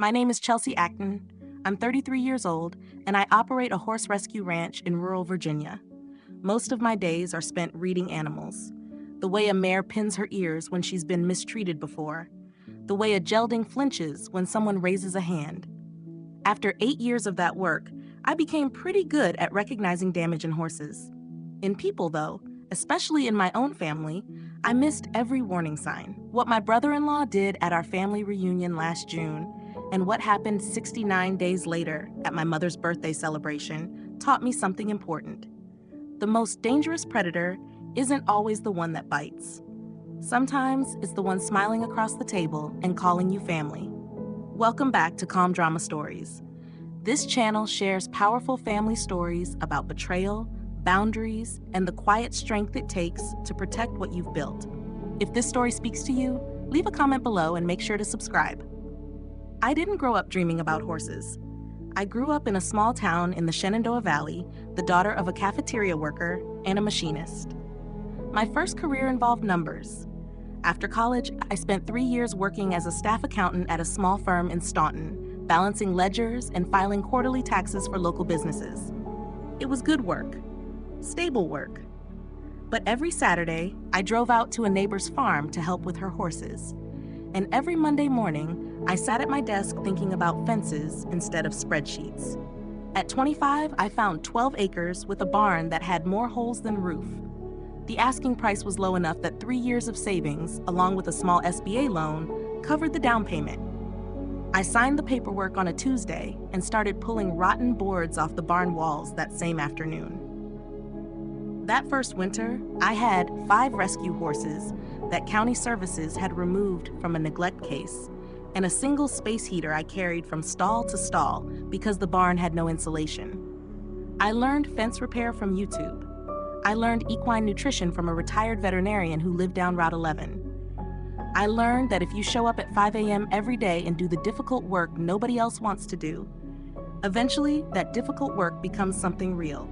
My name is Chelsea Acton. I'm 33 years old, and I operate a horse rescue ranch in rural Virginia. Most of my days are spent reading animals. The way a mare pins her ears when she's been mistreated before. The way a gelding flinches when someone raises a hand. After 8 years of that work, I became pretty good at recognizing damage in horses. In people, though, especially in my own family, I missed every warning sign. What my brother-in-law did at our family reunion last June and what happened 69 days later at my mother's birthday celebration taught me something important. The most dangerous predator isn't always the one that bites. Sometimes it's the one smiling across the table and calling you family. Welcome back to Calm Drama Stories. This channel shares powerful family stories about betrayal, boundaries, and the quiet strength it takes to protect what you've built. If this story speaks to you, leave a comment below and make sure to subscribe. I didn't grow up dreaming about horses. I grew up in a small town in the Shenandoah Valley, the daughter of a cafeteria worker and a machinist. My first career involved numbers. After college, I spent 3 years working as a staff accountant at a small firm in Staunton, balancing ledgers and filing quarterly taxes for local businesses. It was good work, stable work. But every Saturday, I drove out to a neighbor's farm to help with her horses. And every Monday morning, I sat at my desk thinking about fences instead of spreadsheets. At 25, I found 12 acres with a barn that had more holes than roof. The asking price was low enough that 3 years of savings, along with a small SBA loan, covered the down payment. I signed the paperwork on a Tuesday and started pulling rotten boards off the barn walls that same afternoon. That first winter, I had 5 rescue horses that county services had removed from a neglect case, and a single space heater I carried from stall to stall because the barn had no insulation. I learned fence repair from YouTube. I learned equine nutrition from a retired veterinarian who lived down Route 11. I learned that if you show up at 5 a.m. every day and do the difficult work nobody else wants to do, eventually that difficult work becomes something real.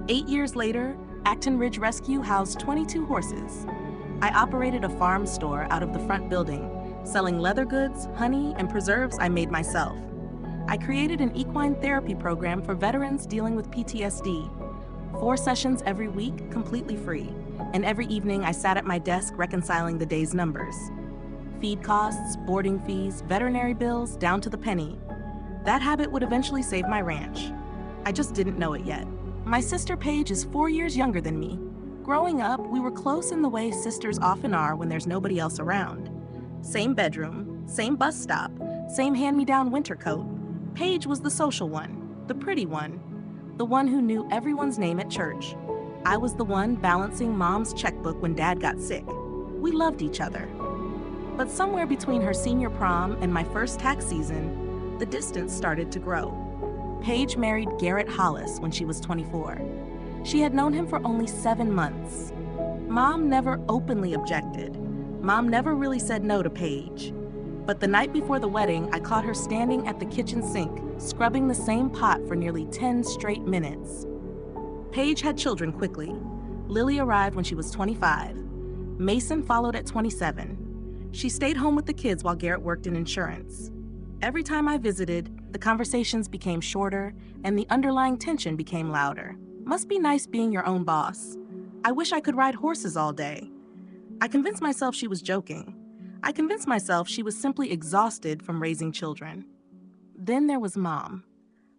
8 years later, Acton Ridge Rescue housed 22 horses. I operated a farm store out of the front building, selling leather goods, honey, and preserves I made myself. I created an equine therapy program for veterans dealing with PTSD. 4 sessions every week, completely free. And every evening I sat at my desk reconciling the day's numbers. Feed costs, boarding fees, veterinary bills, down to the penny. That habit would eventually save my ranch. I just didn't know it yet. My sister Paige is 4 years younger than me. Growing up, we were close in the way sisters often are when there's nobody else around. Same bedroom, same bus stop, same hand-me-down winter coat. Paige was the social one, the pretty one, the one who knew everyone's name at church. I was the one balancing Mom's checkbook when Dad got sick. We loved each other. But somewhere between her senior prom and my first tax season, the distance started to grow. Paige married Garrett Hollis when she was 24. She had known him for only 7 months. Mom never openly objected. Mom never really said no to Paige. But the night before the wedding, I caught her standing at the kitchen sink, scrubbing the same pot for nearly 10 straight minutes. Paige had children quickly. Lily arrived when she was 25. Mason followed at 27. She stayed home with the kids while Garrett worked in insurance. Every time I visited, the conversations became shorter and the underlying tension became louder. Must be nice being your own boss. I wish I could ride horses all day. I convinced myself she was joking. I convinced myself she was simply exhausted from raising children. Then there was Mom.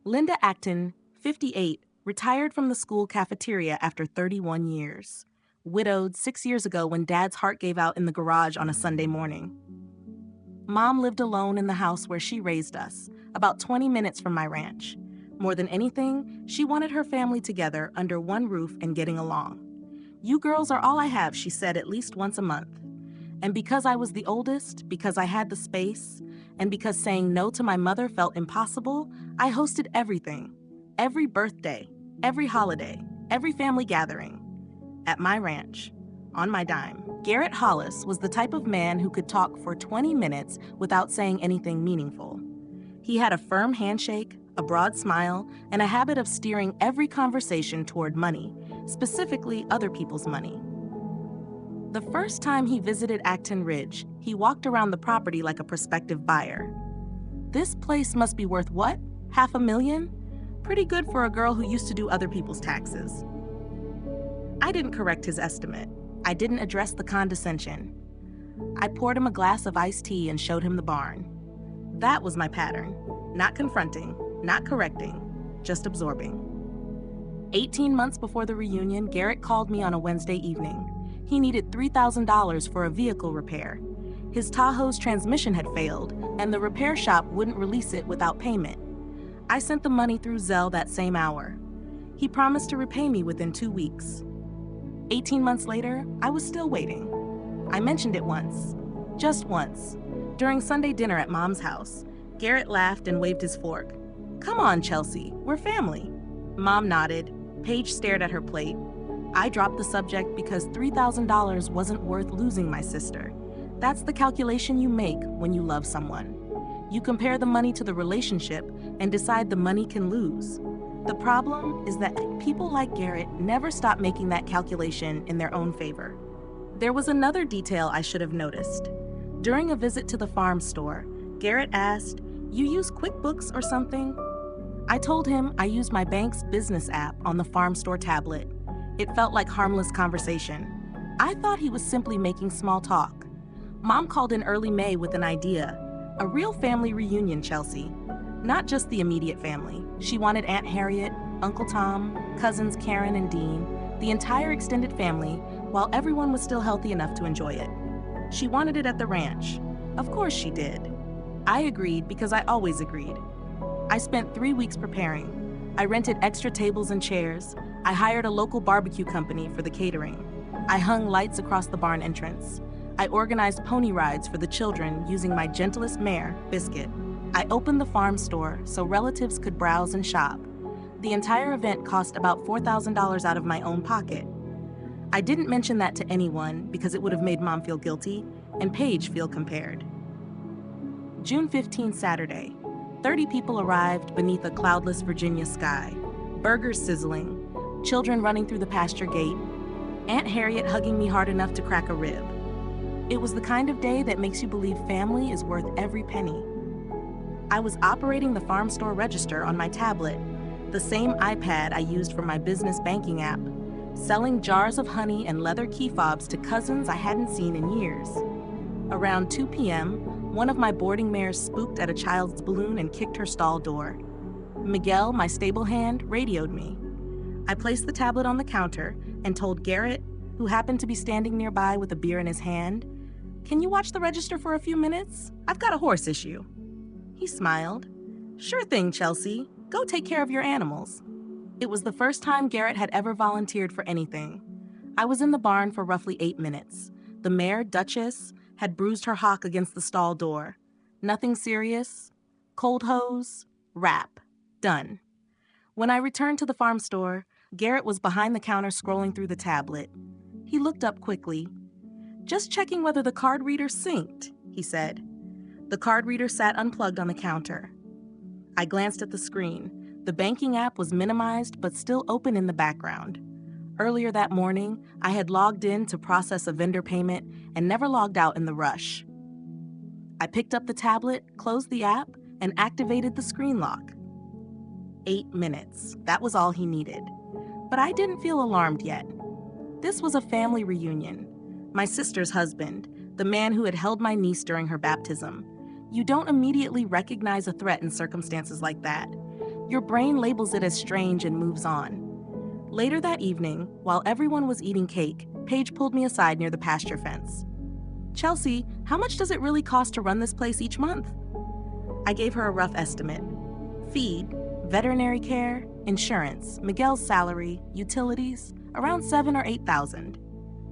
Linda Acton, 58, retired from the school cafeteria after 31 years. Widowed 6 years ago when Dad's heart gave out in the garage on a Sunday morning. Mom lived alone in the house where she raised us, about 20 minutes from my ranch. More than anything, she wanted her family together under one roof and getting along. "You girls are all I have," she said at least once a month. And because I was the oldest, because I had the space, and because saying no to my mother felt impossible, I hosted everything. Every birthday, every holiday, every family gathering. At my ranch, on my dime. Garrett Hollis was the type of man who could talk for 20 minutes without saying anything meaningful. He had a firm handshake, a broad smile, and a habit of steering every conversation toward money, specifically other people's money. The first time he visited Acton Ridge, he walked around the property like a prospective buyer. This place must be worth what? $500,000? Pretty good for a girl who used to do other people's taxes. I didn't correct his estimate. I didn't address the condescension. I poured him a glass of iced tea and showed him the barn. That was my pattern. Not confronting, not correcting, just absorbing. 18 months before the reunion, Garrett called me on a Wednesday evening. He needed $3,000 for a vehicle repair. His Tahoe's transmission had failed, and the repair shop wouldn't release it without payment. I sent the money through Zelle that same hour. He promised to repay me within 2 weeks. 18 months later, I was still waiting. I mentioned it once, just once, during Sunday dinner at Mom's house. Garrett laughed and waved his fork. "Come on, Chelsea, we're family." Mom nodded. Paige stared at her plate. I dropped the subject because $3,000 wasn't worth losing my sister. That's the calculation you make when you love someone. You compare the money to the relationship and decide the money can lose. The problem is that people like Garrett never stop making that calculation in their own favor. There was another detail I should have noticed. During a visit to the farm store, Garrett asked, "You use QuickBooks or something?" I told him I used my bank's business app on the farm store tablet. It felt like harmless conversation. I thought he was simply making small talk. Mom called in early May with an idea. A real family reunion, Chelsea. Not just the immediate family. She wanted Aunt Harriet, Uncle Tom, cousins Karen and Dean, the entire extended family, while everyone was still healthy enough to enjoy it. She wanted it at the ranch. Of course she did. I agreed because I always agreed. I spent 3 weeks preparing. I rented extra tables and chairs. I hired a local barbecue company for the catering. I hung lights across the barn entrance. I organized pony rides for the children using my gentlest mare, Biscuit. I opened the farm store so relatives could browse and shop. The entire event cost about $4,000 out of my own pocket. I didn't mention that to anyone because it would have made Mom feel guilty and Paige feel compared. June 15, Saturday. 30 people arrived beneath a cloudless Virginia sky. Burgers sizzling, children running through the pasture gate, Aunt Harriet hugging me hard enough to crack a rib. It was the kind of day that makes you believe family is worth every penny. I was operating the farm store register on my tablet, the same iPad I used for my business banking app, selling jars of honey and leather key fobs to cousins I hadn't seen in years. Around 2 p.m., one of my boarding mares spooked at a child's balloon and kicked her stall door. Miguel, my stable hand, radioed me. I placed the tablet on the counter and told Garrett, who happened to be standing nearby with a beer in his hand, "Can you watch the register for a few minutes? I've got a horse issue." He smiled. "Sure thing, Chelsea. Go take care of your animals." It was the first time Garrett had ever volunteered for anything. I was in the barn for roughly 8 minutes. The mare, Duchess, had bruised her hock against the stall door. Nothing serious. Cold hose. Wrap. Done. When I returned to the farm store, Garrett was behind the counter scrolling through the tablet. He looked up quickly. "Just checking whether the card reader synced," he said. The card reader sat unplugged on the counter. I glanced at the screen. The banking app was minimized but still open in the background. Earlier that morning, I had logged in to process a vendor payment and never logged out in the rush. I picked up the tablet, closed the app, and activated the screen lock. 8 minutes. That was all he needed. But I didn't feel alarmed yet. This was a family reunion. My sister's husband, the man who had held my niece during her baptism. You don't immediately recognize a threat in circumstances like that. Your brain labels it as strange and moves on. Later that evening, while everyone was eating cake, Paige pulled me aside near the pasture fence. "Chelsea, how much does it really cost to run this place each month?" I gave her a rough estimate. Feed, veterinary care, insurance, Miguel's salary, utilities, around $7,000 or $8,000.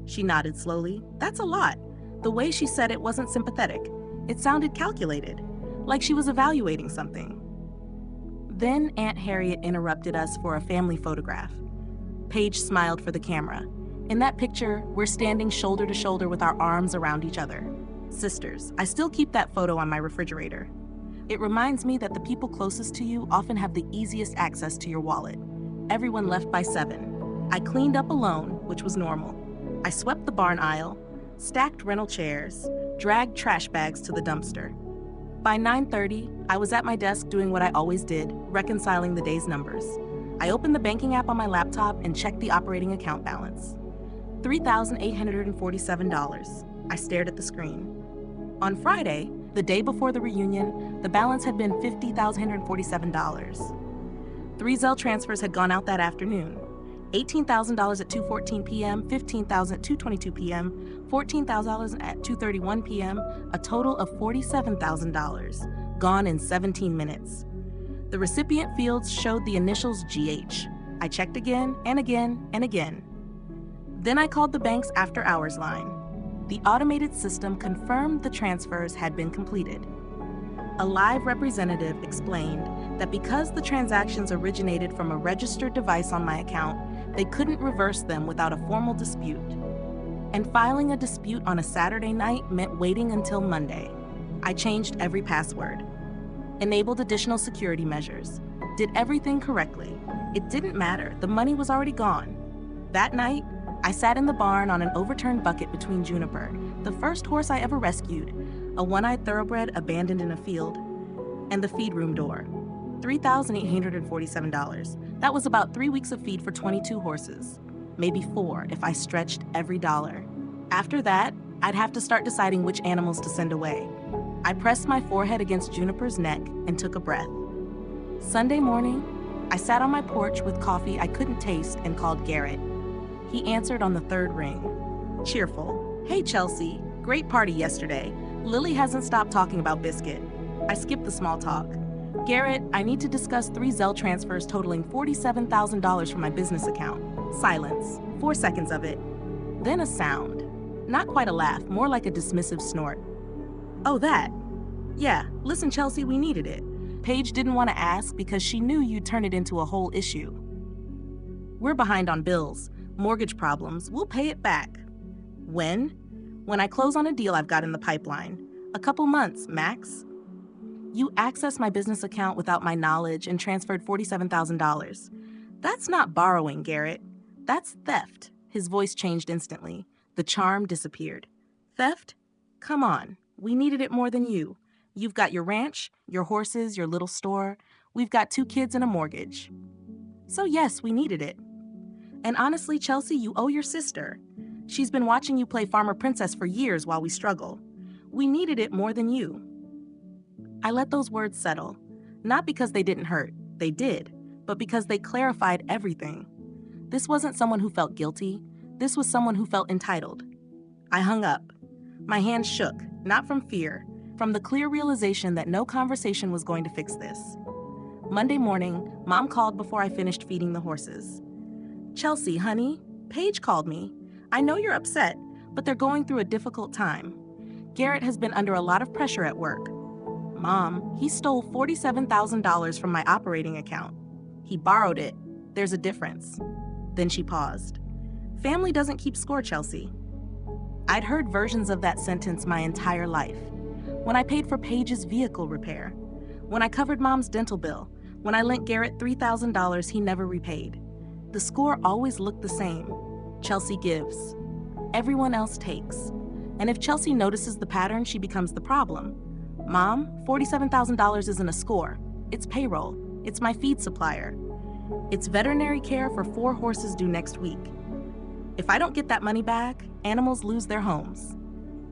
She nodded slowly. "That's a lot." The way she said it wasn't sympathetic. It sounded calculated, like she was evaluating something. Then Aunt Harriet interrupted us for a family photograph. Paige smiled for the camera. In that picture, we're standing shoulder to shoulder with our arms around each other. Sisters. I still keep that photo on my refrigerator. It reminds me that the people closest to you often have the easiest access to your wallet. Everyone left by 7. I cleaned up alone, which was normal. I swept the barn aisle, stacked rental chairs, dragged trash bags to the dumpster. By 9:30, I was at my desk doing what I always did, reconciling the day's numbers. I opened the banking app on my laptop and checked the operating account balance. $3,847. I stared at the screen. On Friday, the day before the reunion, the balance had been $50,847. 3 Zelle transfers had gone out that afternoon. $18,000 at 2:14 p.m., $15,000 at 2:22 p.m., $14,000 at 2:31 p.m., a total of $47,000, gone in 17 minutes. The recipient fields showed the initials GH. I checked again and again and again. Then I called the bank's after-hours line. The automated system confirmed the transfers had been completed. A live representative explained that because the transactions originated from a registered device on my account, they couldn't reverse them without a formal dispute. And filing a dispute on a Saturday night meant waiting until Monday. I changed every password, enabled additional security measures, did everything correctly. It didn't matter, the money was already gone. That night, I sat in the barn on an overturned bucket between Juniper, the first horse I ever rescued, a one-eyed thoroughbred abandoned in a field, and the feed room door. $3,847. That was about 3 weeks of feed for 22 horses. Maybe 4 if I stretched every dollar. After that, I'd have to start deciding which animals to send away. I pressed my forehead against Juniper's neck and took a breath. Sunday morning, I sat on my porch with coffee I couldn't taste and called Garrett. He answered on the 3rd ring. Cheerful. Hey, Chelsea. Great party yesterday. Lily hasn't stopped talking about Biscuit. I skipped the small talk. Garrett, I need to discuss 3 Zelle transfers totaling $47,000 from my business account. Silence. 4 seconds of it. Then a sound. Not quite a laugh, more like a dismissive snort. Oh, that. Yeah, listen, Chelsea, we needed it. Paige didn't want to ask because she knew you'd turn it into a whole issue. We're behind on bills. Mortgage problems. We'll pay it back. When? When I close on a deal I've got in the pipeline. A couple months, max. You accessed my business account without my knowledge and transferred $47,000. That's not borrowing, Garrett. That's theft. His voice changed instantly. The charm disappeared. Theft? Come on. We needed it more than you. You've got your ranch, your horses, your little store. We've got 2 kids and a mortgage. So yes, we needed it. And honestly, Chelsea, you owe your sister. She's been watching you play Farmer Princess for years while we struggle. We needed it more than you. I let those words settle, not because they didn't hurt, they did, but because they clarified everything. This wasn't someone who felt guilty. This was someone who felt entitled. I hung up. My hands shook, not from fear, from the clear realization that no conversation was going to fix this. Monday morning, Mom called before I finished feeding the horses. Chelsea, honey, Paige called me. I know you're upset, but they're going through a difficult time. Garrett has been under a lot of pressure at work. Mom, he stole $47,000 from my operating account. He borrowed it. There's a difference. Then she paused. Family doesn't keep score, Chelsea. I'd heard versions of that sentence my entire life. When I paid for Paige's vehicle repair. When I covered Mom's dental bill. When I lent Garrett $3,000 he never repaid. The score always looked the same. Chelsea gives. Everyone else takes. And if Chelsea notices the pattern, she becomes the problem. Mom, $47,000 isn't a score. It's payroll. It's my feed supplier. It's veterinary care for 4 horses due next week. If I don't get that money back, animals lose their homes.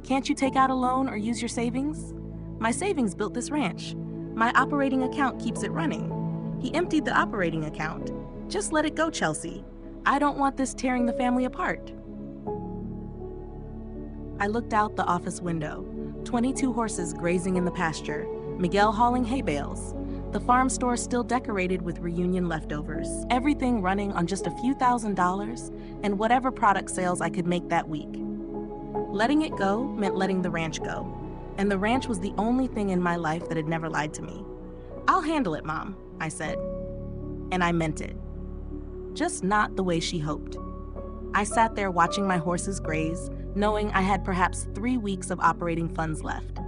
Can't you take out a loan or use your savings? My savings built this ranch. My operating account keeps it running. He emptied the operating account. Just let it go, Chelsea. I don't want this tearing the family apart. I looked out the office window. 22 horses grazing in the pasture. Miguel hauling hay bales. The farm store still decorated with reunion leftovers. Everything running on just a few $1,000s and whatever product sales I could make that week. Letting it go meant letting the ranch go. And the ranch was the only thing in my life that had never lied to me. I'll handle it, Mom, I said. And I meant it. Just not the way she hoped. I sat there watching my horses graze, knowing I had perhaps 3 weeks of operating funds left.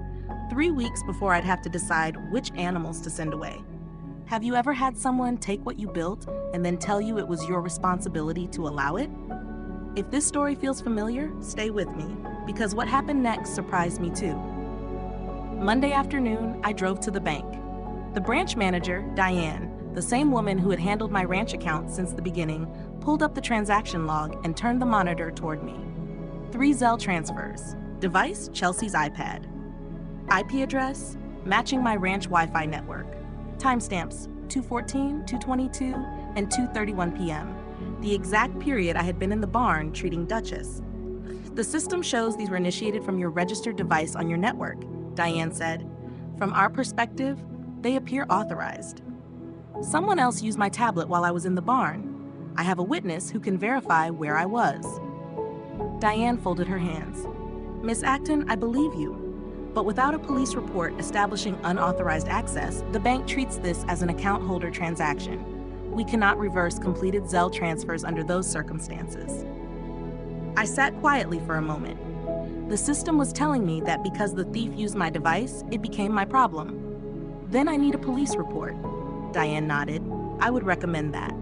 3 weeks before I'd have to decide which animals to send away. Have you ever had someone take what you built and then tell you it was your responsibility to allow it? If this story feels familiar, stay with me, because what happened next surprised me too. Monday afternoon, I drove to the bank. The branch manager, Diane, the same woman who had handled my ranch account since the beginning, pulled up the transaction log and turned the monitor toward me. 3 Zelle transfers. Device, Chelsea's iPad. IP address, matching my ranch Wi-Fi network. Timestamps, 2:14, 2:22, and 2:31 p.m. The exact period I had been in the barn treating Duchess. The system shows these were initiated from your registered device on your network, Diane said. From our perspective, they appear authorized. Someone else used my tablet while I was in the barn. I have a witness who can verify where I was. Diane folded her hands. Miss Acton, I believe you. But without a police report establishing unauthorized access, the bank treats this as an account holder transaction. We cannot reverse completed Zelle transfers under those circumstances. I sat quietly for a moment. The system was telling me that because the thief used my device, it became my problem. Then I need a police report. Diane nodded. I would recommend that.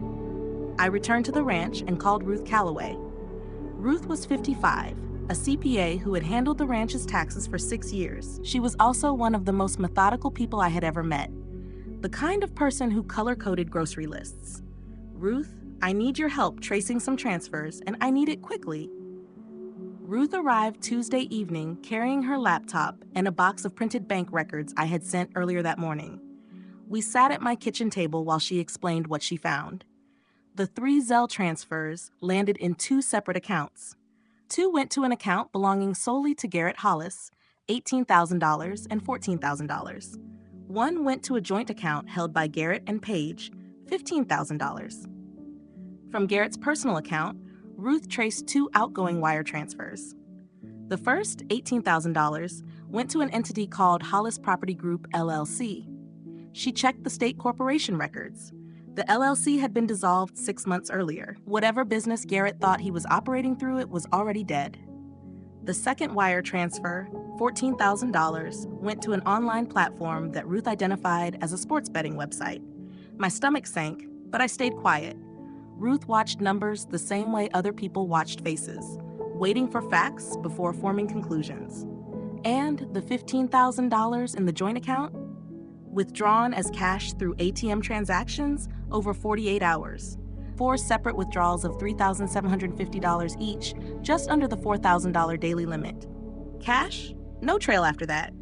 I returned to the ranch and called Ruth Calloway. Ruth was 55, a CPA who had handled the ranch's taxes for 6 years. She was also one of the most methodical people I had ever met. The kind of person who color-coded grocery lists. Ruth, I need your help tracing some transfers, and I need it quickly. Ruth arrived Tuesday evening carrying her laptop and a box of printed bank records I had sent earlier that morning. We sat at my kitchen table while she explained what she found. The 3 Zelle transfers landed in 2 separate accounts. 2 went to an account belonging solely to Garrett Hollis, $18,000 and $14,000. 1 went to a joint account held by Garrett and Paige, $15,000. From Garrett's personal account, Ruth traced 2 outgoing wire transfers. The first, $18,000, went to an entity called Hollis Property Group, LLC. She checked the state corporation records. The LLC had been dissolved 6 months earlier. Whatever business Garrett thought he was operating through it was already dead. The second wire transfer, $14,000, went to an online platform that Ruth identified as a sports betting website. My stomach sank, but I stayed quiet. Ruth watched numbers the same way other people watched faces, waiting for facts before forming conclusions. And the $15,000 in the joint account? Withdrawn as cash through ATM transactions over 48 hours. 4 separate withdrawals of $3,750 each, just under the $4,000 daily limit. Cash? No trail after that.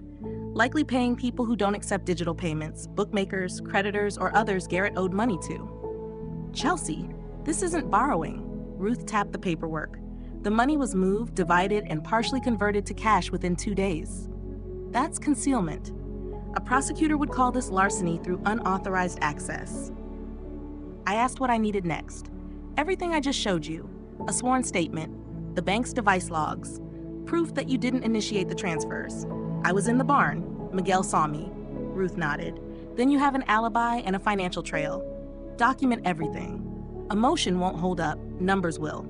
Likely paying people who don't accept digital payments, bookmakers, creditors, or others Garrett owed money to. Chelsea, this isn't borrowing. Ruth tapped the paperwork. The money was moved, divided, and partially converted to cash within 2 days. That's concealment. A prosecutor would call this larceny through unauthorized access. I asked what I needed next. Everything I just showed you. A sworn statement, the bank's device logs, proof that you didn't initiate the transfers. I was in the barn. Miguel saw me. Ruth nodded. Then you have an alibi and a financial trail. Document everything. Emotion won't hold up. Numbers will.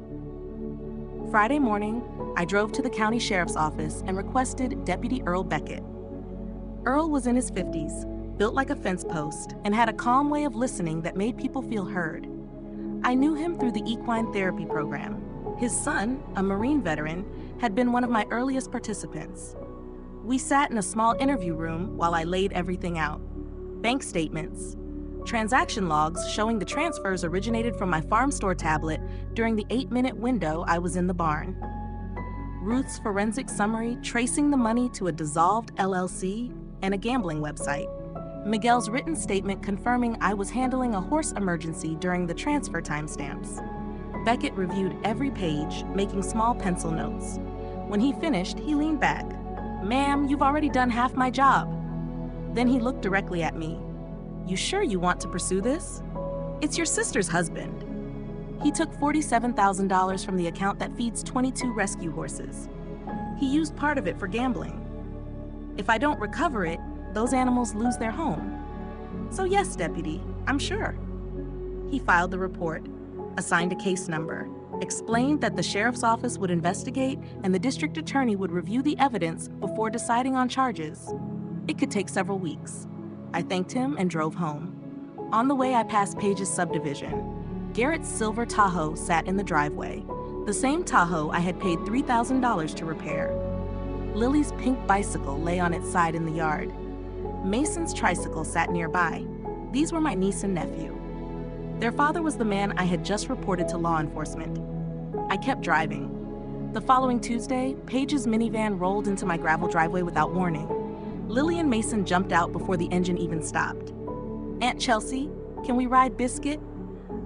Friday morning, I drove to the county sheriff's office and requested Deputy Earl Beckett. Earl was in his 50s, built like a fence post, and had a calm way of listening that made people feel heard. I knew him through the equine therapy program. His son, a Marine veteran, had been one of my earliest participants. We sat in a small interview room while I laid everything out. Bank statements, transaction logs showing the transfers originated from my farm store tablet during the 8-minute window I was in the barn. Ruth's forensic summary tracing the money to a dissolved LLC and a gambling website. Miguel's written statement confirming I was handling a horse emergency during the transfer timestamps. Beckett reviewed every page, making small pencil notes. When he finished, he leaned back. "Ma'am, you've already done half my job." Then he looked directly at me. "You sure you want to pursue this? It's your sister's husband." He took $47,000 from the account that feeds 22 rescue horses. He used part of it for gambling. If I don't recover it, those animals lose their home. So yes, Deputy, I'm sure. He filed the report, assigned a case number, explained that the sheriff's office would investigate and the district attorney would review the evidence before deciding on charges. It could take several weeks. I thanked him and drove home. On the way, I passed Paige's subdivision. Garrett's silver Tahoe sat in the driveway, the same Tahoe I had paid $3,000 to repair. Lily's pink bicycle lay on its side in the yard. Mason's tricycle sat nearby. These were my niece and nephew. Their father was the man I had just reported to law enforcement. I kept driving. The following Tuesday, Paige's minivan rolled into my gravel driveway without warning. Lily and Mason jumped out before the engine even stopped. "Aunt Chelsea, can we ride Biscuit?"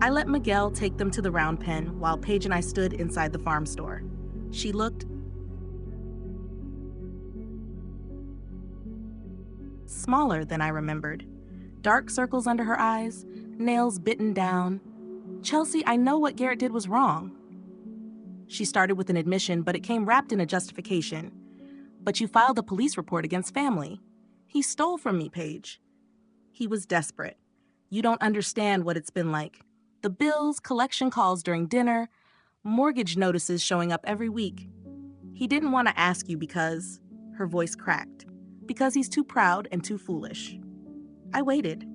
I let Miguel take them to the round pen while Paige and I stood inside the farm store. She looked smaller than I remembered. Dark circles under her eyes, nails bitten down. "Chelsea, I know what Garrett did was wrong." She started with an admission, but it came wrapped in a justification. "But you filed a police report against family. He stole from me, Paige." He was desperate. "You don't understand what it's been like. The bills, collection calls during dinner, mortgage notices showing up every week. He didn't want to ask you because," her voice cracked, "because he's too proud and too foolish." I waited.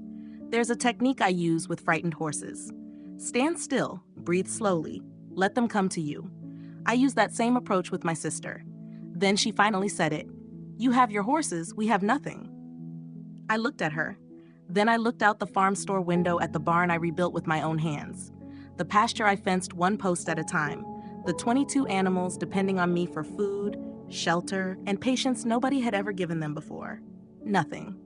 There's a technique I use with frightened horses. Stand still, breathe slowly, let them come to you. I use that same approach with my sister. Then she finally said it. "You have your horses, we have nothing." I looked at her. Then I looked out the farm store window at the barn I rebuilt with my own hands. The pasture I fenced one post at a time. The 22 animals depending on me for food, shelter, and patience nobody had ever given them before. Nothing.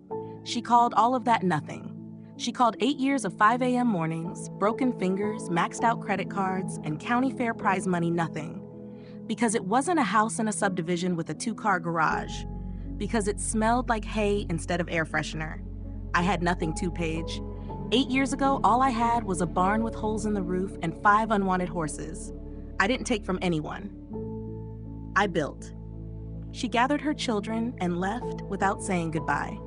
She called all of that nothing. She called 8 years of 5 a.m. mornings, broken fingers, maxed out credit cards, and county fair prize money nothing. Because it wasn't a house in a subdivision with a 2-car garage. Because it smelled like hay instead of air freshener. I had nothing too, Paige. 8 years ago, all I had was a barn with holes in the roof and 5 unwanted horses. I didn't take from anyone. I built. She gathered her children and left without saying goodbye.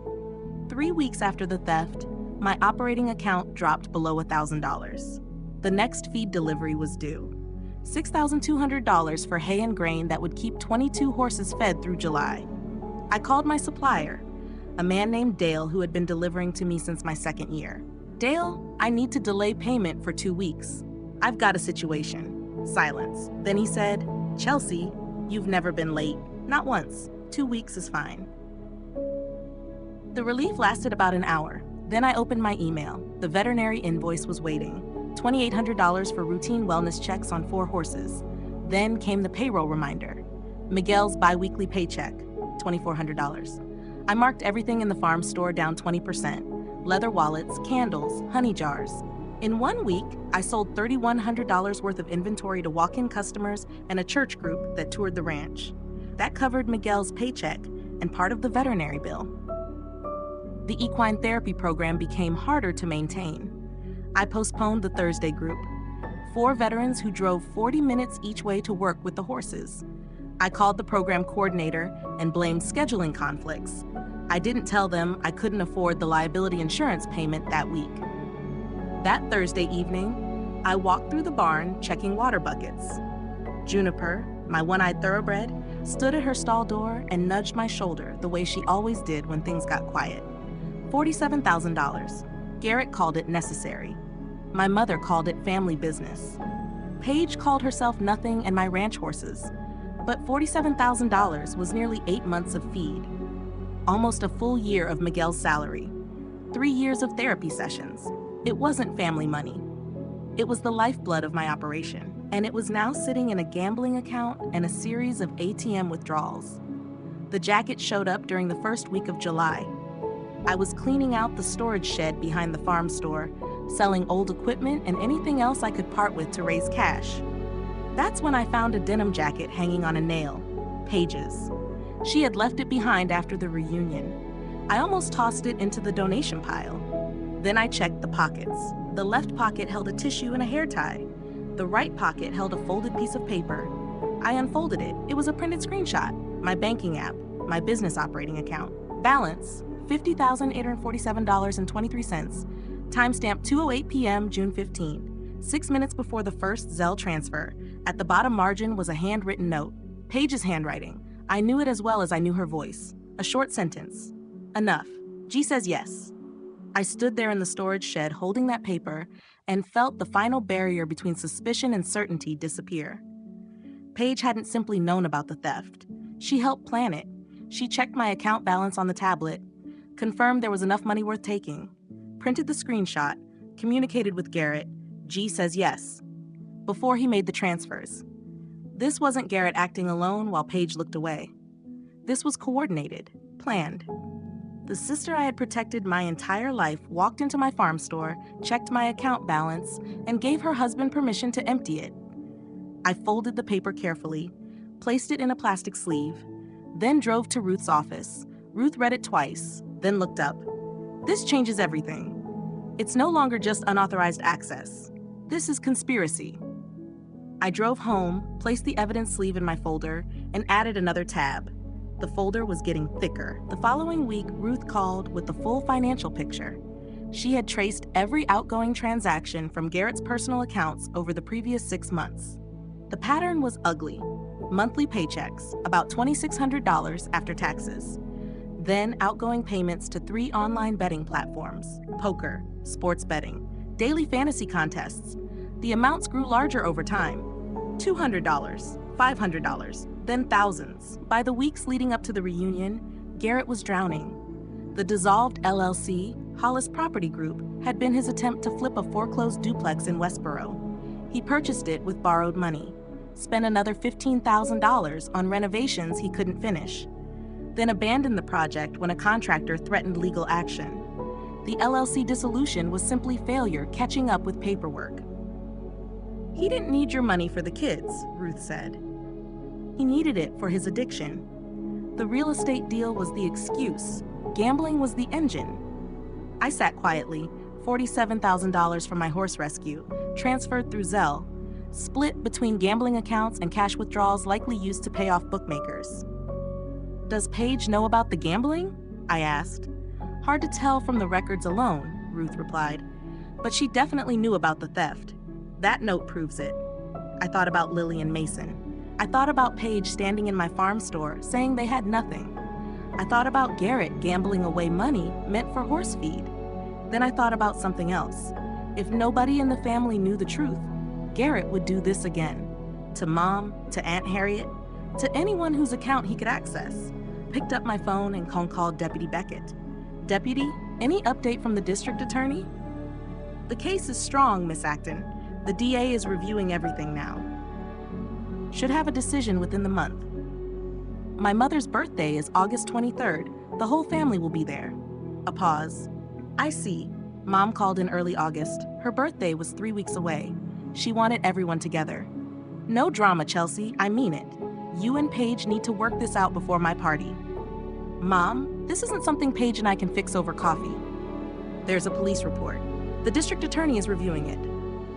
3 weeks after the theft, my operating account dropped below $1,000. The next feed delivery was due. $6,200 for hay and grain that would keep 22 horses fed through July. I called my supplier, a man named Dale who had been delivering to me since my second year. "Dale, I need to delay payment for 2 weeks. I've got a situation." Silence. Then he said, "Chelsea, you've never been late. Not once. 2 weeks is fine." The relief lasted about an hour. Then I opened my email. The veterinary invoice was waiting. $2,800 for routine wellness checks on 4 horses. Then came the payroll reminder. Miguel's biweekly paycheck, $2,400. I marked everything in the farm store down 20%. Leather wallets, candles, honey jars. In 1 week, I sold $3,100 worth of inventory to walk-in customers and a church group that toured the ranch. That covered Miguel's paycheck and part of the veterinary bill. The equine therapy program became harder to maintain. I postponed the Thursday group. 4 veterans who drove 40 minutes each way to work with the horses. I called the program coordinator and blamed scheduling conflicts. I didn't tell them I couldn't afford the liability insurance payment that week. That Thursday evening, I walked through the barn checking water buckets. Juniper, my one-eyed thoroughbred, stood at her stall door and nudged my shoulder the way she always did when things got quiet. $47,000. Garrett called it necessary. My mother called it family business. Paige called herself nothing and my ranch horses. But $47,000 was nearly 8 months of feed. Almost a full year of Miguel's salary. 3 years of therapy sessions. It wasn't family money. It was the lifeblood of my operation, and it was now sitting in a gambling account and a series of ATM withdrawals. The jacket showed up during the first week of July. I was cleaning out the storage shed behind the farm store, selling old equipment and anything else I could part with to raise cash. That's when I found a denim jacket hanging on a nail, Paige's. She had left it behind after the reunion. I almost tossed it into the donation pile. Then I checked the pockets. The left pocket held a tissue and a hair tie. The right pocket held a folded piece of paper. I unfolded it. It was a printed screenshot. My banking app, my business operating account. Balance, $50,847.23. Timestamp 2:08 p.m., June 15. 6 minutes before the first Zelle transfer. At the bottom margin was a handwritten note. Paige's handwriting. I knew it as well as I knew her voice. A short sentence. Enough. G says yes. I stood there in the storage shed holding that paper and felt the final barrier between suspicion and certainty disappear. Paige hadn't simply known about the theft. She helped plan it. She checked my account balance on the tablet, confirmed there was enough money worth taking, printed the screenshot, communicated with Garrett. G says yes, before he made the transfers. This wasn't Garrett acting alone while Paige looked away. This was coordinated, planned. The sister I had protected my entire life walked into my farm store, checked my account balance, and gave her husband permission to empty it. I folded the paper carefully, placed it in a plastic sleeve, then drove to Ruth's office. Ruth read it twice, then looked up. This changes everything. It's no longer just unauthorized access. This is conspiracy. I drove home, placed the evidence sleeve in my folder, and added another tab. The folder was getting thicker. The following week, Ruth called with the full financial picture. She had traced every outgoing transaction from Garrett's personal accounts over the previous 6 months. The pattern was ugly. Monthly paychecks, about $2,600 after taxes. Then outgoing payments to 3 online betting platforms: poker, sports betting, daily fantasy contests. The amounts grew larger over time. $200, $500, then thousands. By the weeks leading up to the reunion, Garrett was drowning. The dissolved LLC, Hollis Property Group, had been his attempt to flip a foreclosed duplex in Westboro. He purchased it with borrowed money, spent another $15,000 on renovations he couldn't finish, then abandoned the project when a contractor threatened legal action. The LLC dissolution was simply failure catching up with paperwork. He didn't need your money for the kids, Ruth said. He needed it for his addiction. The real estate deal was the excuse. Gambling was the engine. I sat quietly, $47,000 from my horse rescue, transferred through Zelle, split between gambling accounts and cash withdrawals likely used to pay off bookmakers. Does Paige know about the gambling? I asked. Hard to tell from the records alone, Ruth replied, but she definitely knew about the theft. That note proves it. I thought about Lily and Mason. I thought about Paige standing in my farm store saying they had nothing. I thought about Garrett gambling away money meant for horse feed. Then I thought about something else. If nobody in the family knew the truth, Garrett would do this again. To Mom, to Aunt Harriet, to anyone whose account he could access. Picked up my phone and called Deputy Beckett. Deputy, any update from the district attorney? The case is strong, Miss Acton. The DA is reviewing everything now. Should have a decision within the month. My mother's birthday is August 23rd. The whole family will be there. A pause. I see. Mom called in early August. Her birthday was 3 weeks away. She wanted everyone together. No drama, Chelsea. I mean it. You and Paige need to work this out before my party. Mom, this isn't something Paige and I can fix over coffee. There's a police report. The district attorney is reviewing it.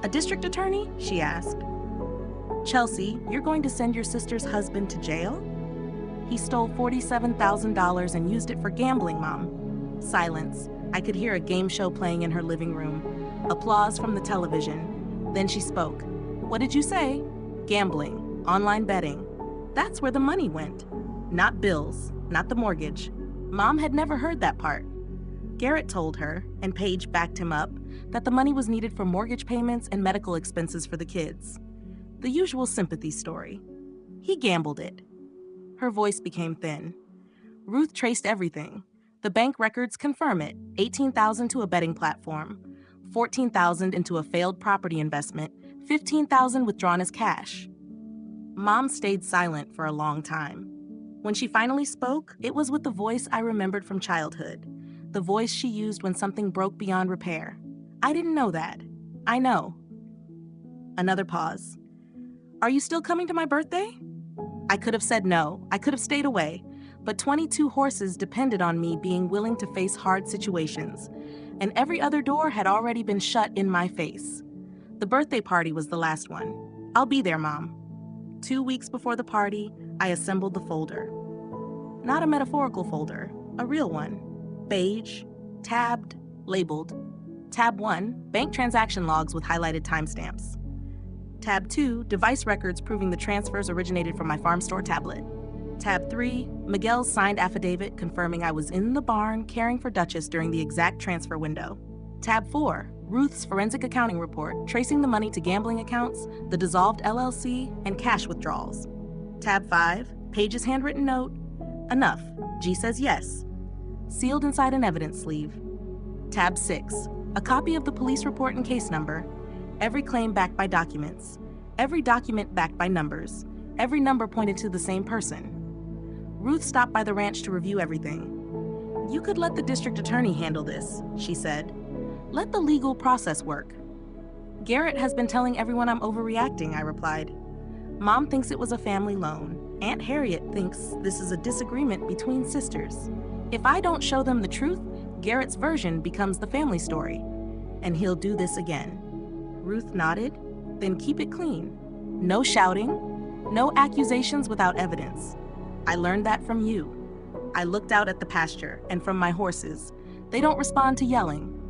A district attorney? She asked. Chelsea, you're going to send your sister's husband to jail? He stole $47,000 and used it for gambling, Mom. Silence. I could hear a game show playing in her living room. Applause from the television. Then she spoke. What did you say? Gambling. Online betting. That's where the money went. Not bills. Not the mortgage. Mom had never heard that part. Garrett told her, and Paige backed him up, that the money was needed for mortgage payments and medical expenses for the kids. The usual sympathy story. He gambled it. Her voice became thin. Ruth traced everything. The bank records confirm it. $18,000 to a betting platform, $14,000 into a failed property investment, $15,000 withdrawn as cash. Mom stayed silent for a long time. When she finally spoke, it was with the voice I remembered from childhood, the voice she used when something broke beyond repair. I didn't know that. I know. Another pause. Are you still coming to my birthday? I could have said no. I could have stayed away. But 22 horses depended on me being willing to face hard situations, and every other door had already been shut in my face. The birthday party was the last one. I'll be there, Mom. 2 weeks before the party, I assembled the folder. Not a metaphorical folder, a real one. Beige, tabbed, labeled. Tab 1, bank transaction logs with highlighted timestamps. Tab 2, device records proving the transfers originated from my farm store tablet. Tab 3, Miguel's signed affidavit confirming I was in the barn caring for Duchess during the exact transfer window. Tab 4, Ruth's forensic accounting report tracing the money to gambling accounts, the dissolved LLC, and cash withdrawals. Tab 5, Paige's handwritten note? Enough. G says yes. Sealed inside an evidence sleeve. Tab 6. A copy of the police report and case number. Every claim backed by documents. Every document backed by numbers. Every number pointed to the same person. Ruth stopped by the ranch to review everything. You could let the district attorney handle this, she said. Let the legal process work. Garrett has been telling everyone I'm overreacting, I replied. Mom thinks it was a family loan. Aunt Harriet thinks this is a disagreement between sisters. If I don't show them the truth, Garrett's version becomes the family story. And he'll do this again. Ruth nodded. Then keep it clean. No shouting. No accusations without evidence. I learned that from you. I looked out at the pasture and from my horses. They don't respond to yelling.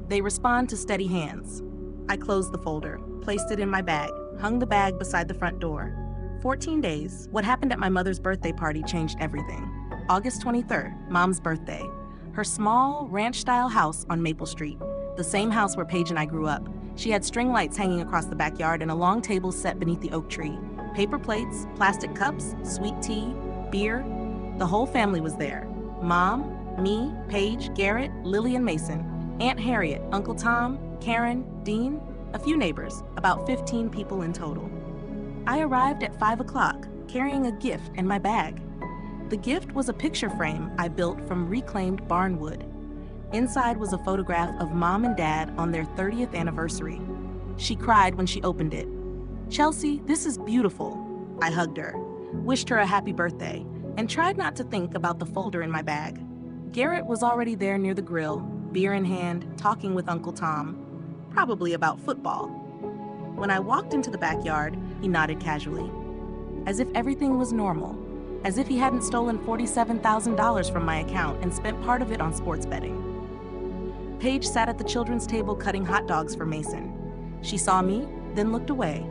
They respond to steady hands. I closed the folder, placed it in my bag, hung the bag beside the front door. 14 days, what happened at my mother's birthday party changed everything. August 23rd, Mom's birthday. Her small, ranch-style house on Maple Street, the same house where Paige and I grew up. She had string lights hanging across the backyard and a long table set beneath the oak tree. Paper plates, plastic cups, sweet tea, beer. The whole family was there. Mom, me, Paige, Garrett, Lily and Mason, Aunt Harriet, Uncle Tom, Karen, Dean, a few neighbors, about 15 people in total. I arrived at 5 o'clock, carrying a gift in my bag. The gift was a picture frame I built from reclaimed barn wood. Inside was a photograph of Mom and Dad on their 30th anniversary. She cried when she opened it. Chelsea, this is beautiful. I hugged her, wished her a happy birthday, and tried not to think about the folder in my bag. Garrett was already there near the grill, beer in hand, talking with Uncle Tom, probably about football. When I walked into the backyard, he nodded casually, as if everything was normal, as if he hadn't stolen $47,000 from my account and spent part of it on sports betting. Paige sat at the children's table cutting hot dogs for Mason. She saw me, then looked away.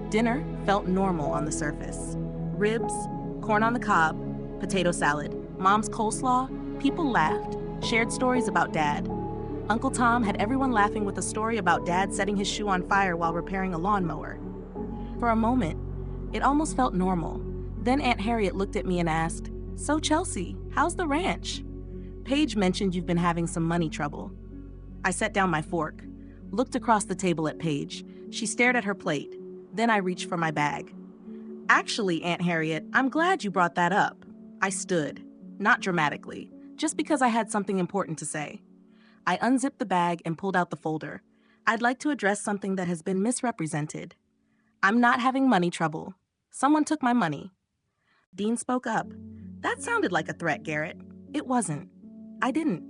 Dinner felt normal on the surface. Ribs, corn on the cob, potato salad, Mom's coleslaw, people laughed, shared stories about Dad. Uncle Tom had everyone laughing with a story about Dad setting his shoe on fire while repairing a lawnmower. For a moment, it almost felt normal. Then Aunt Harriet looked at me and asked, So Chelsea, how's the ranch? Paige mentioned you've been having some money trouble. I set down my fork, looked across the table at Paige. She stared at her plate. Then I reached for my bag. Actually, Aunt Harriet, I'm glad you brought that up. I stood, not dramatically, just because I had something important to say. I unzipped the bag and pulled out the folder. I'd like to address something that has been misrepresented. I'm not having money trouble. Someone took my money. Dean spoke up. That sounded like a threat, Garrett. It wasn't. I didn't.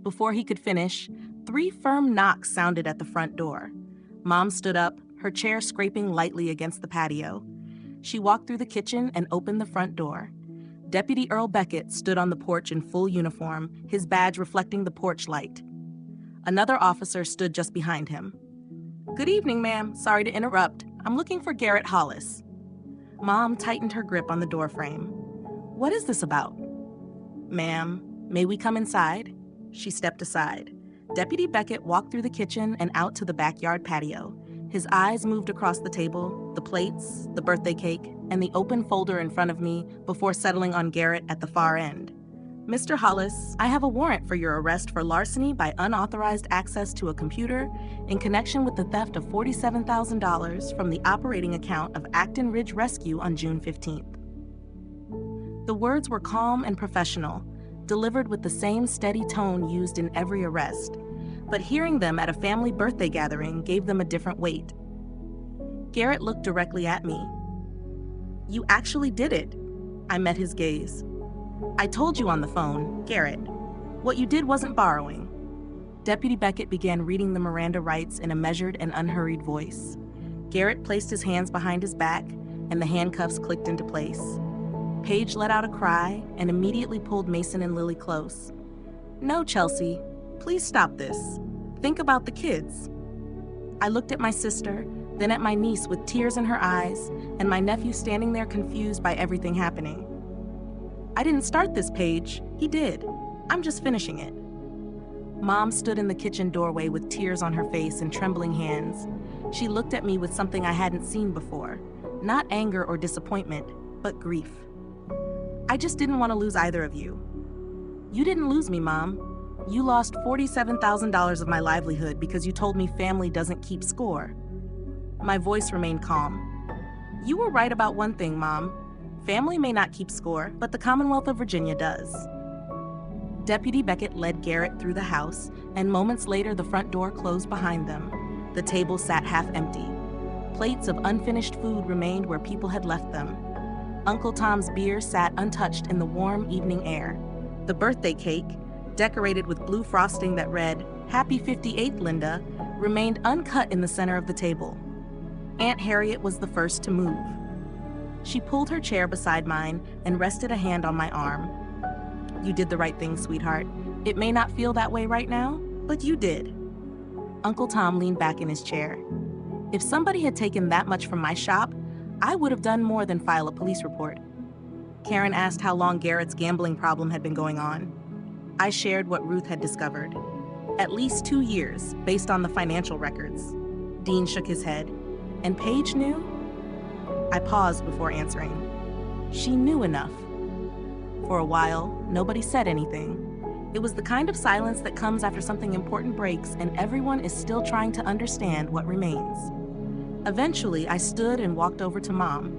Before he could finish, 3 firm knocks sounded at the front door. Mom stood up, her chair scraping lightly against the patio. She walked through the kitchen and opened the front door. Deputy Earl Beckett stood on the porch in full uniform, his badge reflecting the porch light. Another officer stood just behind him. Good evening, ma'am. Sorry to interrupt. I'm looking for Garrett Hollis. Mom tightened her grip on the doorframe. What is this about? Ma'am, may we come inside? She stepped aside. Deputy Beckett walked through the kitchen and out to the backyard patio. His eyes moved across the table, the plates, the birthday cake, and the open folder in front of me before settling on Garrett at the far end. Mr. Hollis, I have a warrant for your arrest for larceny by unauthorized access to a computer in connection with the theft of $47,000 from the operating account of Acton Ridge Rescue on June 15th. The words were calm and professional, delivered with the same steady tone used in every arrest, but hearing them at a family birthday gathering gave them a different weight. Garrett looked directly at me. You actually did it. I met his gaze. I told you on the phone, Garrett. What you did wasn't borrowing. Deputy Beckett began reading the Miranda rights in a measured and unhurried voice. Garrett placed his hands behind his back, and the handcuffs clicked into place. Paige let out a cry and immediately pulled Mason and Lily close. No, Chelsea. Please stop this. Think about the kids. I looked at my sister, then at my niece with tears in her eyes, and my nephew standing there confused by everything happening. I didn't start this, Paige. He did. I'm just finishing it. Mom stood in the kitchen doorway with tears on her face and trembling hands. She looked at me with something I hadn't seen before. Not anger or disappointment, but grief. I just didn't want to lose either of you." "You didn't lose me, Mom. You lost $47,000 of my livelihood because you told me family doesn't keep score." My voice remained calm. "You were right about one thing, Mom. Family may not keep score, but the Commonwealth of Virginia does." Deputy Beckett led Garrett through the house, and moments later the front door closed behind them. The table sat half empty. Plates of unfinished food remained where people had left them. Uncle Tom's beer sat untouched in the warm evening air. The birthday cake, decorated with blue frosting that read, "Happy 58th, Linda," remained uncut in the center of the table. Aunt Harriet was the first to move. She pulled her chair beside mine and rested a hand on my arm. "You did the right thing, sweetheart. It may not feel that way right now, but you did." Uncle Tom leaned back in his chair. "If somebody had taken that much from my shop, I would have done more than file a police report." Karen asked how long Garrett's gambling problem had been going on. I shared what Ruth had discovered. "At least 2 years, based on the financial records." Dean shook his head. "And Paige knew?" I paused before answering. "She knew enough." For a while, nobody said anything. It was the kind of silence that comes after something important breaks and everyone is still trying to understand what remains. Eventually, I stood and walked over to Mom.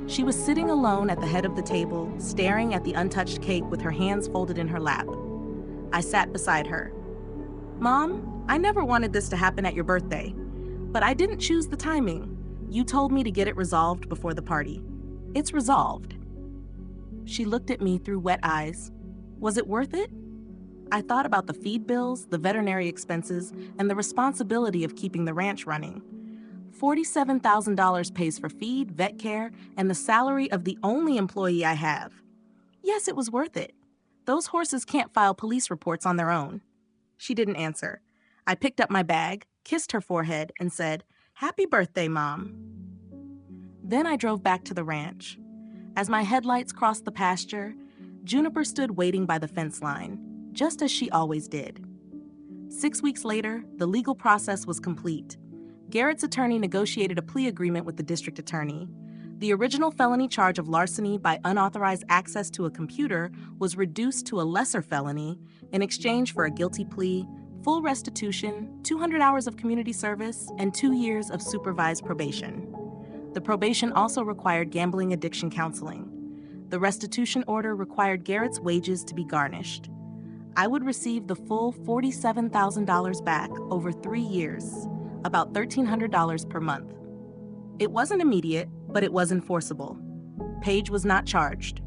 She was sitting alone at the head of the table, staring at the untouched cake with her hands folded in her lap. I sat beside her. "Mom, I never wanted this to happen at your birthday, but I didn't choose the timing. You told me to get it resolved before the party. It's resolved." She looked at me through wet eyes. Was it worth it? I thought about the feed bills, the veterinary expenses, and the responsibility of keeping the ranch running. $47,000 pays for feed, vet care, and the salary of the only employee I have. Yes, it was worth it. Those horses can't file police reports on their own. She didn't answer. I picked up my bag, kissed her forehead, and said, "Happy birthday, Mom." Then I drove back to the ranch. As my headlights crossed the pasture, Juniper stood waiting by the fence line, just as she always did. 6 weeks later, the legal process was complete. Garrett's attorney negotiated a plea agreement with the district attorney. The original felony charge of larceny by unauthorized access to a computer was reduced to a lesser felony in exchange for a guilty plea, full restitution, 200 hours of community service, and 2 years of supervised probation. The probation also required gambling addiction counseling. The restitution order required Garrett's wages to be garnished. I would receive the full $47,000 back over 3 years, about $1,300 per month. It wasn't immediate, but it was enforceable. Paige was not charged.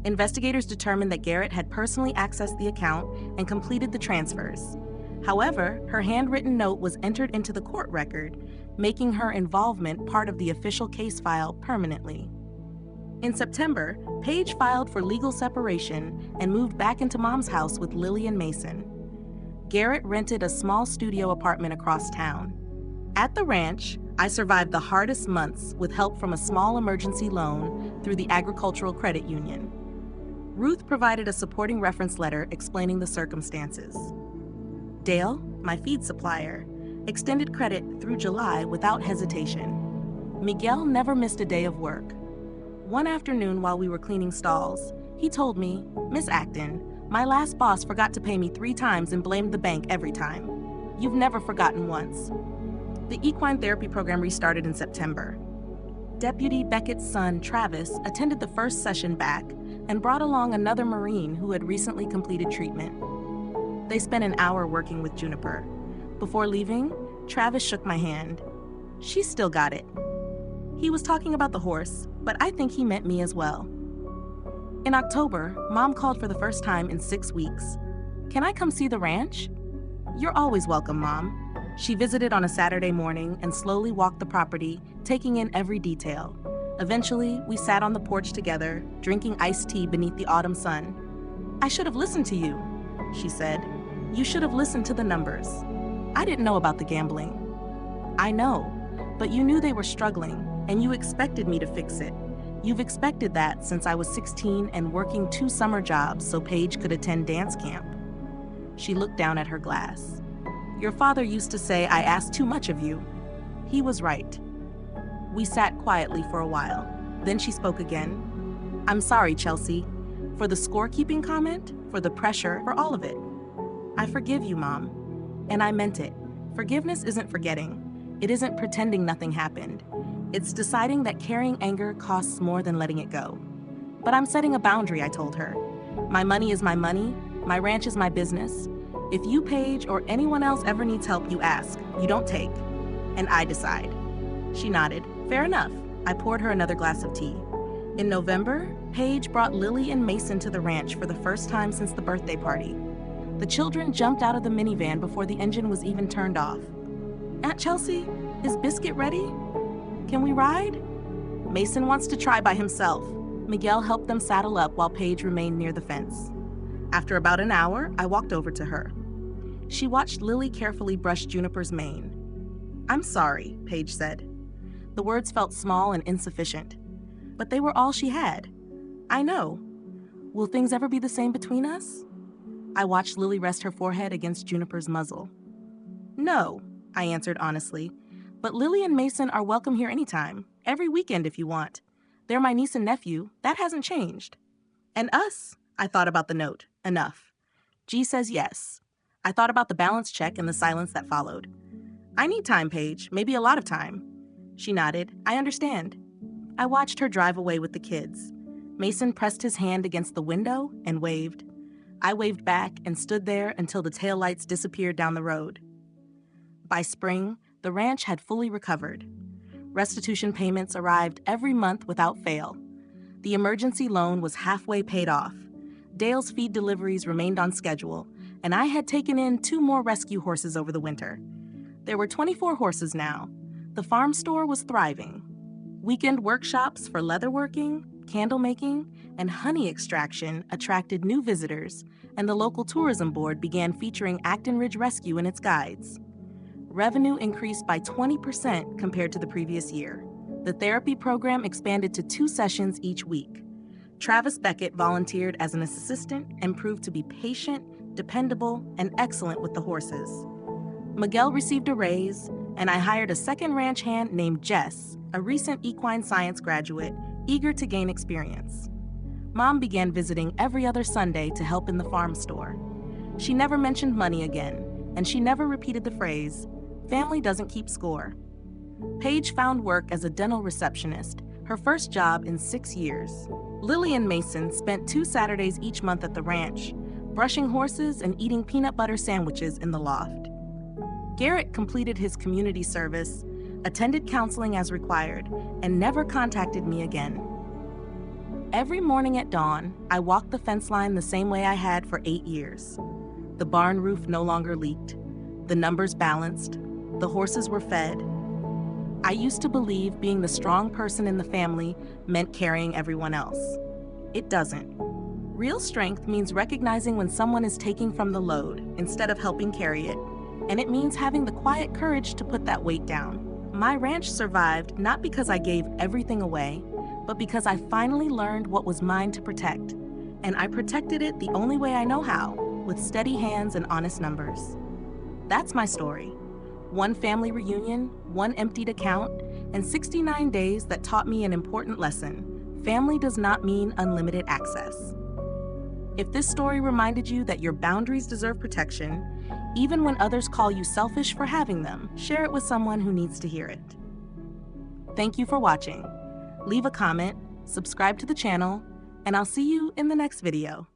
Investigators determined that Garrett had personally accessed the account and completed the transfers. However, her handwritten note was entered into the court record, making her involvement part of the official case file permanently. In September, Paige filed for legal separation and moved back into Mom's house with Lily and Mason. Garrett rented a small studio apartment across town. At the ranch, I survived the hardest months with help from a small emergency loan through the Agricultural Credit Union. Ruth provided a supporting reference letter explaining the circumstances. Dale, my feed supplier, extended credit through July without hesitation. Miguel never missed a day of work. One afternoon while we were cleaning stalls, he told me, "Miss Acton, my last boss forgot to pay me 3 times and blamed the bank every time. You've never forgotten once." The equine therapy program restarted in September. Deputy Beckett's son, Travis, attended the first session back and brought along another Marine who had recently completed treatment. They spent an hour working with Juniper. Before leaving, Travis shook my hand. "She's still got it." He was talking about the horse, but I think he meant me as well. In October, Mom called for the first time in 6 weeks. "Can I come see the ranch?" "You're always welcome, Mom." She visited on a Saturday morning and slowly walked the property, taking in every detail. Eventually, we sat on the porch together, drinking iced tea beneath the autumn sun. "I should have listened to you," she said. "You should have listened to the numbers. I didn't know about the gambling." "I know, but you knew they were struggling, and you expected me to fix it. You've expected that since I was 16 and working 2 summer jobs so Paige could attend dance camp." She looked down at her glass. "Your father used to say I asked too much of you." He was right. We sat quietly for a while. Then she spoke again. "I'm sorry, Chelsea. For the scorekeeping comment, for the pressure, for all of it. I forgive you, Mom. And I meant it. Forgiveness isn't forgetting. It isn't pretending nothing happened. It's deciding that carrying anger costs more than letting it go. But I'm setting a boundary, I told her. My money is my money. My ranch is my business. If you, Paige, or anyone else ever needs help, you ask. You don't take. And I decide. She nodded. Fair enough. I poured her another glass of tea. In November, Paige brought Lily and Mason to the ranch for the first time since the birthday party. The children jumped out of the minivan before the engine was even turned off. Aunt Chelsea, is Biscuit ready? Can we ride? Mason wants to try by himself. Miguel helped them saddle up while Paige remained near the fence. After about an hour, I walked over to her. She watched Lily carefully brush Juniper's mane. I'm sorry, Paige said. The words felt small and insufficient, but they were all she had. I know. Will things ever be the same between us? I watched Lily rest her forehead against Juniper's muzzle. No, I answered honestly, but Lily and Mason are welcome here anytime, every weekend if you want. They're my niece and nephew. That hasn't changed. And us, I thought about the note. Enough. G says yes. I thought about the balance check and the silence that followed. I need time, Paige, maybe a lot of time. She nodded. I understand. I watched her drive away with the kids. Mason pressed his hand against the window and waved. I waved back and stood there until the taillights disappeared down the road. By spring, the ranch had fully recovered. Restitution payments arrived every month without fail. The emergency loan was halfway paid off. Dale's feed deliveries remained on schedule, and I had taken in 2 more rescue horses over the winter. There were 24 horses now. The farm store was thriving. Weekend workshops for leatherworking, candle making, and honey extraction attracted new visitors, and the local tourism board began featuring Acton Ridge Rescue in its guides. Revenue increased by 20% compared to the previous year. The therapy program expanded to 2 sessions each week. Travis Beckett volunteered as an assistant and proved to be patient, dependable, and excellent with the horses. Miguel received a raise, and I hired a second ranch hand named Jess, a recent equine science graduate, eager to gain experience. Mom began visiting every other Sunday to help in the farm store. She never mentioned money again, and she never repeated the phrase, family doesn't keep score. Paige found work as a dental receptionist, her first job in 6 years. Lily and Mason spent 2 Saturdays each month at the ranch, brushing horses and eating peanut butter sandwiches in the loft. Garrett completed his community service, attended counseling as required, and never contacted me again. Every morning at dawn, I walked the fence line the same way I had for 8 years. The barn roof no longer leaked, the numbers balanced, the horses were fed. I used to believe being the strong person in the family meant carrying everyone else. It doesn't. Real strength means recognizing when someone is taking from the load instead of helping carry it, and it means having the quiet courage to put that weight down. My ranch survived not because I gave everything away, but because I finally learned what was mine to protect, and I protected it the only way I know how, with steady hands and honest numbers. That's my story. 1 family reunion, 1 emptied account, and 69 days that taught me an important lesson. Family does not mean unlimited access. If this story reminded you that your boundaries deserve protection, even when others call you selfish for having them, share it with someone who needs to hear it. Thank you for watching. Leave a comment, subscribe to the channel, and I'll see you in the next video.